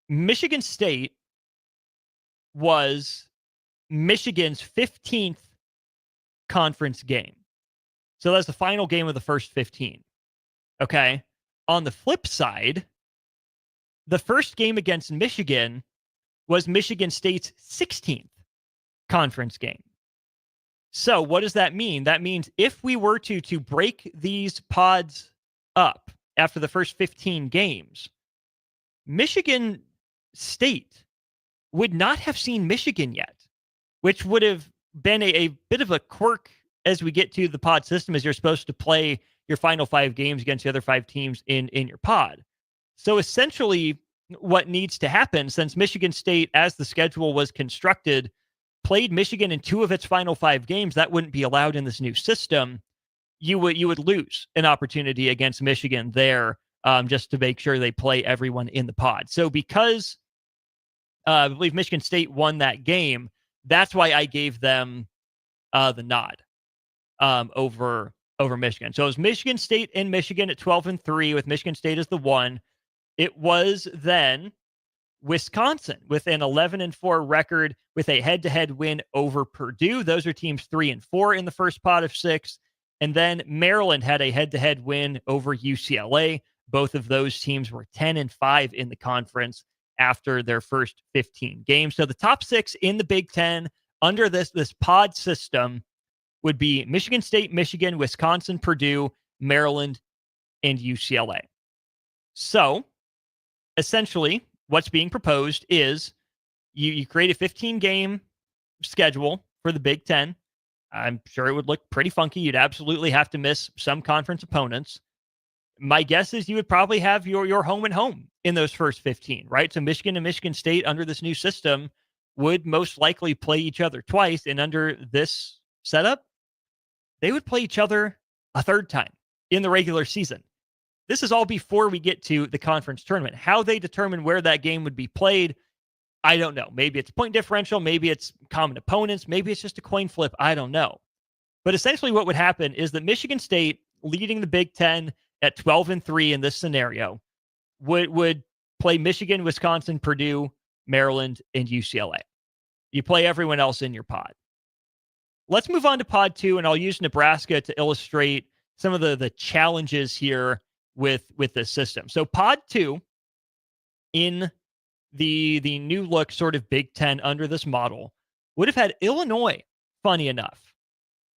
Michigan State was Michigan's 15th conference game. So that's the final game of the first 15. Okay. On the flip side, the first game against Michigan was Michigan State's 16th conference game. So what does that mean? That means if we were to break these pods up after the first 15 games, Michigan State would not have seen Michigan yet, which would have been a bit of a quirk as we get to the pod system, as you're supposed to play your final 5 games against the other 5 teams in your pod. So essentially what needs to happen, since Michigan State, as the schedule was constructed, played Michigan in 2 of its final 5 games, that wouldn't be allowed in this new system. You would lose an opportunity against Michigan there, just to make sure they play everyone in the pod. So because I believe Michigan State won that game, that's why I gave them the nod over over Michigan. So it was Michigan State and Michigan at 12-3 with Michigan State as the 1. It was then Wisconsin with an 11-4 record with a head-to-head win over Purdue. Those are teams 3-4 in the first pot of 6. And then Maryland had a head-to-head win over UCLA. Both of those teams were 10-5 in the conference after their first 15 games. So the top 6 in the Big Ten under this pod system would be Michigan State, Michigan, Wisconsin, Purdue, Maryland, and UCLA. So essentially, what's being proposed is you create a 15-game schedule for the Big Ten. I'm sure it would look pretty funky. You'd absolutely have to miss some conference opponents. My guess is you would probably have your home and home in those first 15, right? So Michigan and Michigan State under this new system would most likely play each other twice. And under this setup, they would play each other a third time in the regular season. This is all before we get to the conference tournament. How they determine where that game would be played, I don't know. Maybe it's point differential. Maybe it's common opponents. Maybe it's just a coin flip. I don't know. But essentially what would happen is that Michigan State, leading the Big Ten at 12-3 in this scenario, would play Michigan, Wisconsin, Purdue, Maryland, and UCLA. You play everyone else in your pod. Let's move on to pod 2, and I'll use Nebraska to illustrate some of the challenges here with this system. So pod 2 in the new look sort of Big Ten under this model would have had Illinois, funny enough,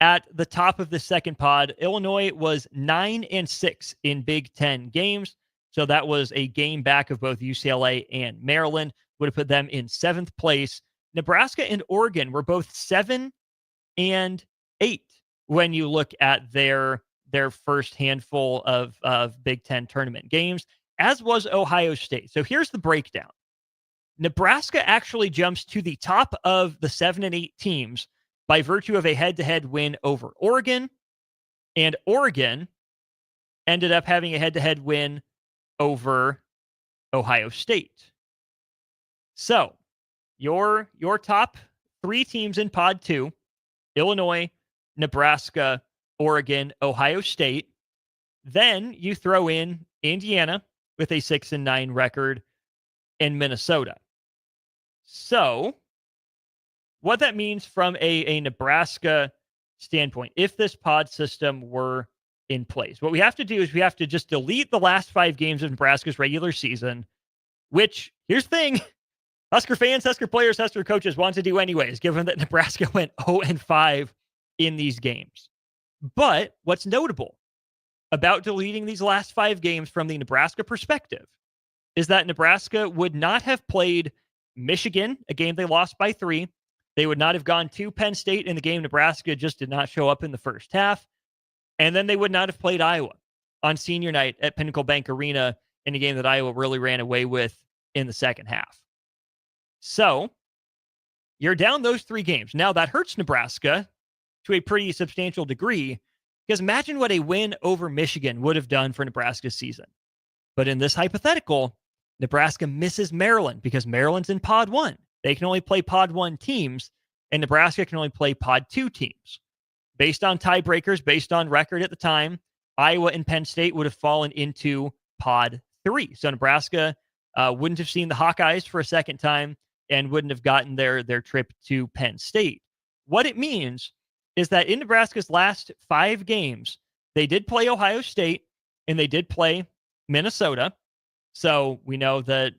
at the top of the second pod. Illinois was 9-6 in Big Ten games. So that was a game back of both UCLA and Maryland, would have put them in 7th place. Nebraska and Oregon were both 7 and 8 when you look at their first handful of Big Ten tournament games, as was Ohio State. So here's the breakdown. Nebraska actually jumps to the top of the 7 and 8 teams by virtue of a head-to-head win over Oregon, and Oregon ended up having a head-to-head win over Ohio State. So your top 3 teams in pod 2, Illinois, Nebraska, Oregon, Ohio State. Then you throw in Indiana with a 6-9 record and Minnesota. So what that means from a Nebraska standpoint, if this pod system were in place, what we have to do is we have to just delete the last 5 games of Nebraska's regular season, which, here's the thing, Husker fans, Husker players, Husker coaches want to do anyways, given that Nebraska went 0-5 in these games. But what's notable about deleting these last 5 games from the Nebraska perspective is that Nebraska would not have played Michigan, a game they lost by 3. They would not have gone to Penn State in the game Nebraska just did not show up in the first half. And then they would not have played Iowa on senior night at Pinnacle Bank Arena in a game that Iowa really ran away with in the second half. So you're down those 3 games. Now that hurts Nebraska to a pretty substantial degree, because imagine what a win over Michigan would have done for Nebraska's season. But in this hypothetical, Nebraska misses Maryland because Maryland's in pod 1. They can only play pod 1 teams, and Nebraska can only play pod 2 teams. Based on tiebreakers, based on record at the time, Iowa and Penn State would have fallen into pod 3. So Nebraska wouldn't have seen the Hawkeyes for a second time and wouldn't have gotten their trip to Penn State. What it means is that in Nebraska's last 5 games, they did play Ohio State and they did play Minnesota. So we know that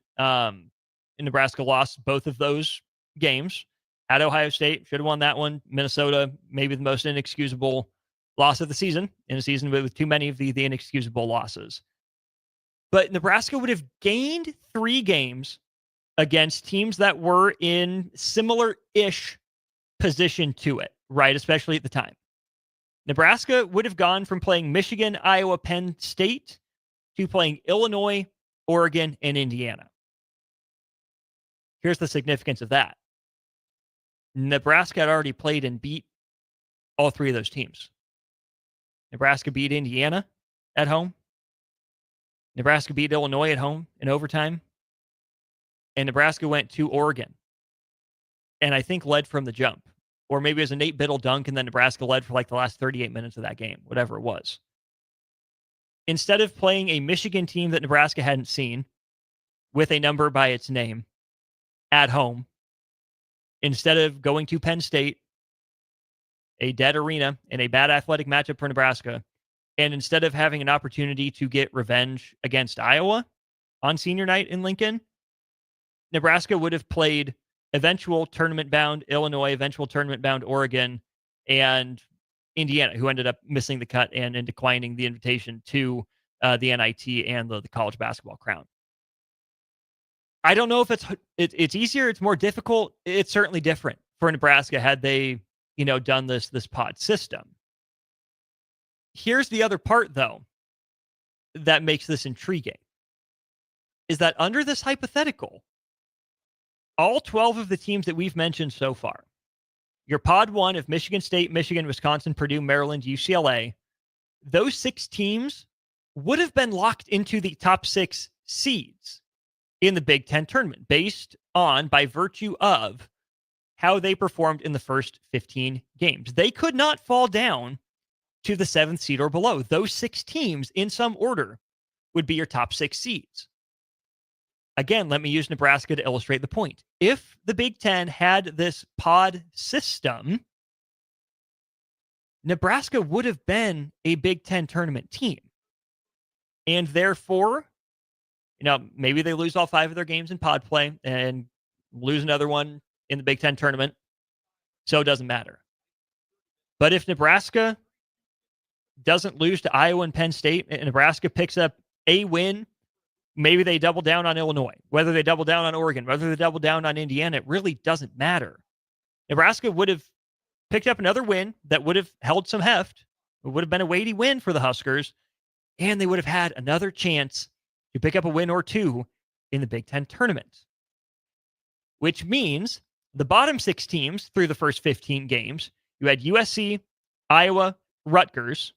Nebraska lost both of those games. At Ohio State, should have won that one. Minnesota, maybe the most inexcusable loss of the season, in a season with too many of the inexcusable losses. But Nebraska would have gained 3 games against teams that were in similar-ish position to it, right? Especially at the time. Nebraska would have gone from playing Michigan, Iowa, Penn State to playing Illinois, Oregon, and Indiana. Here's the significance of that. Nebraska had already played and beat all 3 of those teams. Nebraska beat Indiana at home. Nebraska beat Illinois at home in overtime. And Nebraska went to Oregon and I think led from the jump. Or maybe it was a Nate Biddle dunk and then Nebraska led for like the last 38 minutes of that game, whatever it was. Instead of playing a Michigan team that Nebraska hadn't seen with a number by its name at home, instead of going to Penn State, a dead arena and a bad athletic matchup for Nebraska, and instead of having an opportunity to get revenge against Iowa on senior night in Lincoln, Nebraska would have played eventual tournament-bound Illinois, eventual tournament-bound Oregon, and Indiana, who ended up missing the cut and declining the invitation to the NIT and the college basketball crown. I don't know if it's easier, it's more difficult. It's certainly different for Nebraska had they, done this pod system. Here's the other part, though, that makes this intriguing, is that under this hypothetical, all 12 of the teams that we've mentioned so far, your pod 1 of Michigan State, Michigan, Wisconsin, Purdue, Maryland, UCLA, those 6 teams would have been locked into the top 6 seeds in the Big Ten tournament based on, by virtue of, how they performed in the first 15 games. They could not fall down to the 7th seed or below. Those 6 teams, in some order, would be your top 6 seeds. Again, let me use Nebraska to illustrate the point. If the Big Ten had this pod system, Nebraska would have been a Big Ten tournament team. And therefore, maybe they lose all 5 of their games in pod play and lose another one in the Big Ten tournament. So it doesn't matter. But if Nebraska doesn't lose to Iowa and Penn State, and Nebraska picks up a win, maybe they double down on Illinois, whether they double down on Oregon, whether they double down on Indiana, it really doesn't matter. Nebraska would have picked up another win that would have held some heft. It would have been a weighty win for the Huskers, and they would have had another chance to pick up a win or 2 in the Big Ten tournament. Which means the bottom 6 teams through the first 15 games, you had USC, Iowa, Rutgers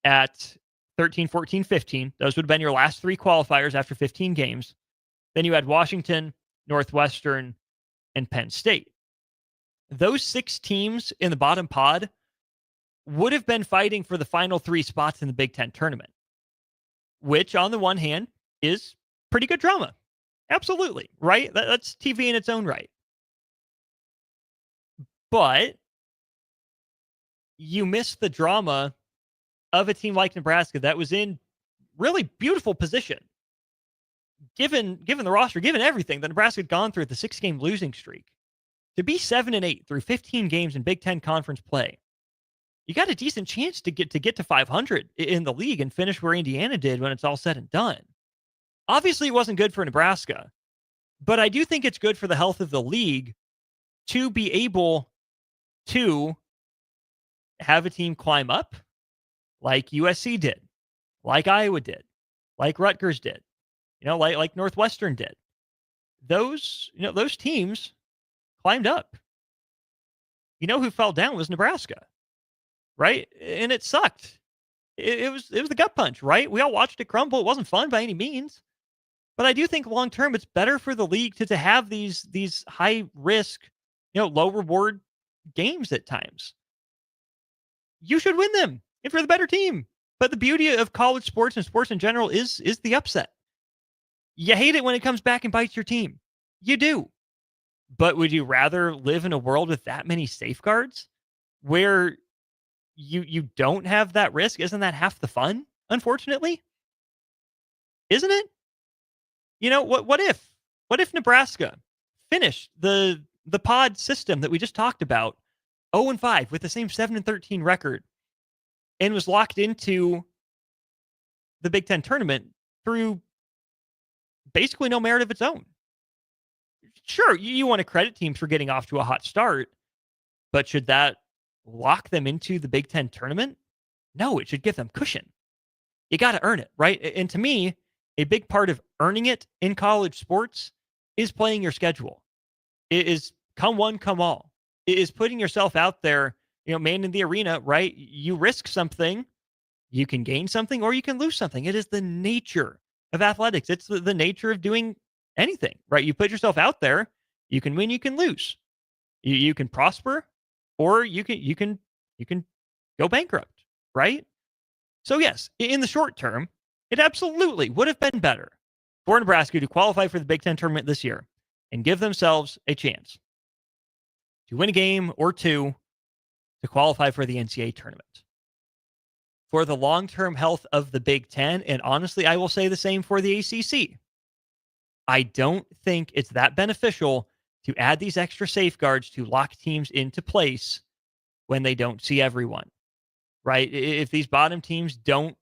at 13, 14, 15. Those would have been your last 3 qualifiers after 15 games. Then you had Washington, Northwestern, and Penn State. Those 6 teams in the bottom pod would have been fighting for the final 3 spots in the Big Ten tournament, which on the one hand is pretty good drama. Absolutely, right? That's TV in its own right. But you miss the drama of a team like Nebraska that was in really beautiful position. Given the roster, given everything that Nebraska had gone through at the 6-game losing streak, to be 7-8 through 15 games in Big Ten conference play, you got a decent chance to get to 500 in the league and finish where Indiana did when it's all said and done. Obviously, it wasn't good for Nebraska, but I do think it's good for the health of the league to be able to have a team climb up like USC did, like Iowa did, like Rutgers did, like Northwestern did. Those teams climbed up. Who fell down was Nebraska, right? And it sucked. It was the gut punch, right? We all watched it crumble. It wasn't fun by any means. But I do think long term, it's better for the league to have these high risk, low reward games at times. You should win them if you're the better team. But the beauty of college sports and sports in general is the upset. You hate it when it comes back and bites your team. You do. But would you rather live in a world with that many safeguards where you don't have that risk? Isn't that half the fun, unfortunately? Isn't it? What if Nebraska finished the pod system that we just talked about 0-5 with the same 7-13 record and was locked into the Big Ten tournament through basically no merit of its own? Sure, you want to credit teams for getting off to a hot start, but should that lock them into the Big Ten tournament? No, it should give them cushion. You got to earn it, right? And to me, a big part of earning it in college sports is playing your schedule. It is come one, come all. It is putting yourself out there, man in the arena, right? You risk something, you can gain something, or you can lose something. It is the nature of athletics. It's the nature of doing anything, right? You put yourself out there, you can win, you can lose. You can prosper, or you can go bankrupt, right? So yes, in the short term, it absolutely would have been better for Nebraska to qualify for the Big Ten tournament this year and give themselves a chance to win a game or two to qualify for the NCAA tournament. For the long-term health of the Big Ten, and honestly, I will say the same for the ACC, I don't think it's that beneficial to add these extra safeguards to lock teams into place when they don't see everyone, right? If these bottom teams don't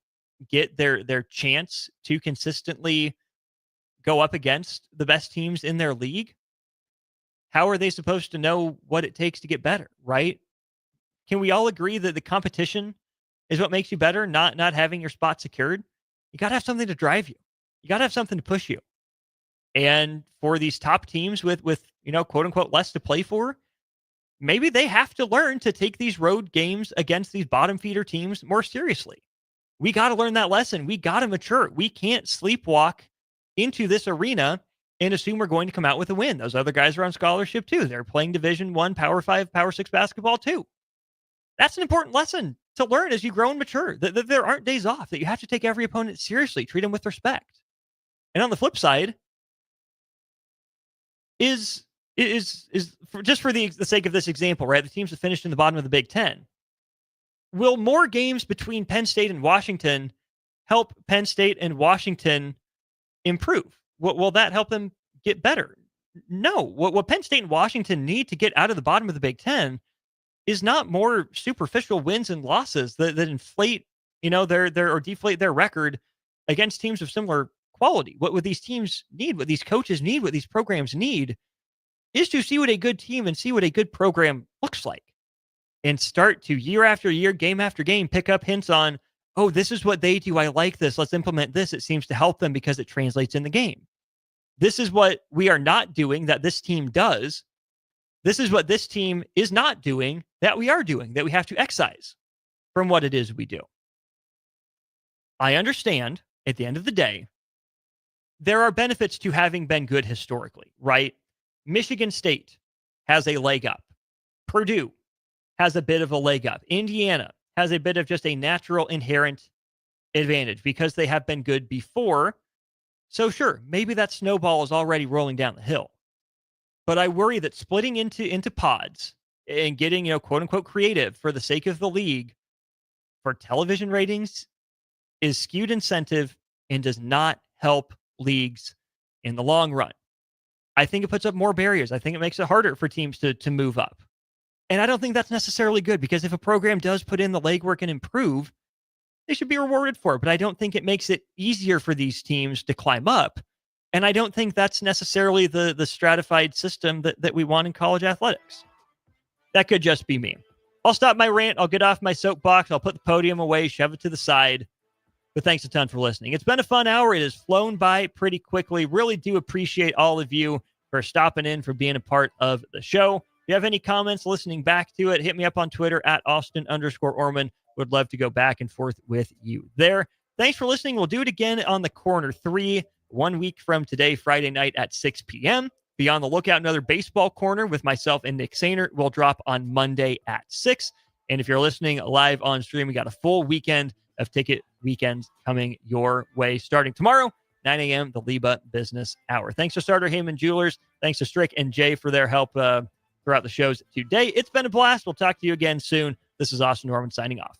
get their chance to consistently go up against the best teams in their league, how are they supposed to know what it takes to get better, right? Can we all agree that the competition is what makes you better, not having your spot secured? You got to have something to drive you. You got to have something to push you. And for these top teams with quote unquote less to play for, maybe they have to learn to take these road games against these bottom feeder teams more seriously. We got to learn that lesson. We got to mature. We can't sleepwalk into this arena and assume we're going to come out with a win. Those other guys are on scholarship too. They're playing Division I, Power 5, Power 6 basketball too. That's an important lesson to learn as you grow and mature, that there aren't days off, that you have to take every opponent seriously, treat them with respect. And on the flip side, is just for the sake of this example, right? The teams that finished in the bottom of the Big Ten. Will more games between Penn State and Washington help Penn State and Washington improve? Will that help them get better? No. What Penn State and Washington need to get out of the bottom of the Big Ten is not more superficial wins and losses that inflate, their or deflate their record against teams of similar quality. What these teams need, what these coaches need, what these programs need is to see what a good team and see what a good program looks like and start to year after year, game after game, pick up hints on, oh, this is what they do. I like this. Let's implement this. It seems to help them because it translates in the game. This is what we are not doing that this team does. This is what this team is not doing that we are doing, that we have to excise from what it is we do. I understand at the end of the day, there are benefits to having been good historically, right? Michigan State has a leg up. Purdue has a bit of a leg up. Indiana has a bit of just a natural inherent advantage because they have been good before. So sure, maybe that snowball is already rolling down the hill. But I worry that splitting into pods and getting, quote unquote creative for the sake of the league for television ratings is skewed incentive and does not help leagues in the long run. I think it puts up more barriers. I think it makes it harder for teams to move up. And I don't think that's necessarily good because if a program does put in the legwork and improve, they should be rewarded for it. But I don't think it makes it easier for these teams to climb up. And I don't think that's necessarily the stratified system that we want in college athletics. That could just be me. I'll stop my rant. I'll get off my soapbox. I'll put the podium away, shove it to the side. But thanks a ton for listening. It's been a fun hour. It has flown by pretty quickly. Really do appreciate all of you for stopping in, for being a part of the show. If you have any comments listening back to it, hit me up on Twitter at Austin_Oerman. Would love to go back and forth with you there. Thanks for listening. We'll do it again on the Corner 3 1 week from today, Friday night at 6 p.m. Be on the lookout. Another baseball corner with myself and Nick Sainer will drop on Monday at 6. And if you're listening live on stream, we got a full weekend of Ticket Weekends coming your way starting tomorrow, 9 a.m., the Liba Business Hour. Thanks to Starter Heyman Jewelers. Thanks to Strick and Jay for their help throughout the shows today. It's been a blast. We'll talk to you again soon. This is Austin Oerman signing off.